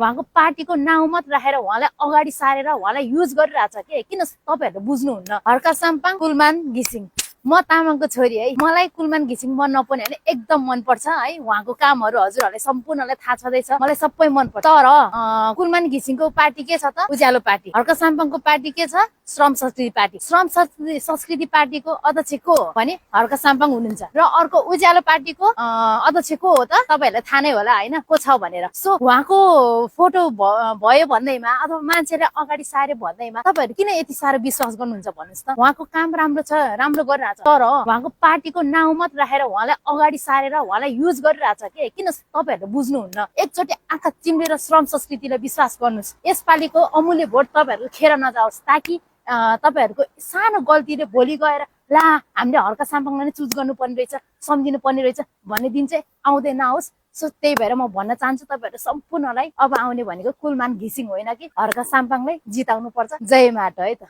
उहाँको पार्टीको नाउँ मात्र राखेर उहाँलाई अगाडि सारेर उहाँलाई युज गरिरहेछ के किन तपाईहरुले बुझ्नुहुन्न हर्का साम्पाङ कुलमान घिसिङ म तामाङको छोरी है मलाई कुलमान घिसिङ मन नपर्ने हैन एकदम मन पर्छ है उहाँको कामहरु हजुरहरुलाई सम्पूर्णलाई थाहा छदैछ मलाई सबै मन पर्छ तर कुलमान घिसिङको पार्टी के छ त उज्यालो पार्टी हर्का साम्पाङको पार्टी के छ श्रम संस्कृति पार्टी श्रम संस्कृति पार्टीको अध्यक्ष को हो भने हर्का साम्पाङ हुनुहुन्छ र अर्को उज्यालो पार्टीको अध्यक्ष को हो त तपाईहरुलाई थाहा नै होला हैन को छ भनेर सो उहाँको फोटो भयो भन्दैमा अथवा मान्छेले अगाडि सारे भन्दैमा तपाईहरु किन यति सारो विश्वास गर्नुहुन्छ भन्नुस् त उहाँको काम राम्रो छ राम्रो गरिरहेछ तर उहाँको पार्टीको नाउँ मात्र राखेर उहाँलाई अगाडि सारेर उहाँलाई युज गरिरहेछ के किन तपाईहरुले बुझ्नुहुन्न एकचोटी आँखा चिम्लेर श्रम संस्कृतिलाई विश्वास गर्नुस् यसपालिको अमूल्य भोट तपाईहरुको खेर नजाओस् ताकि तपाईहरुको सानो गल्तीले भोलि गएर ला हामीले हर्का साम्पाङलाई नै चुज गर्नुपर्ने रहेछ सम्झिनु पर्ने रहेछ भन्ने दिन चाहिँ आउँदै नआओस् सो त्यही भएर म भन्न चाहन्छु तपाईहरु सम्पूर्णलाई अब आउने भनेको कुलमान घिसिङ होइन कि हर्का साम्पाङलाई जिताउनु पर्छ जय माट है त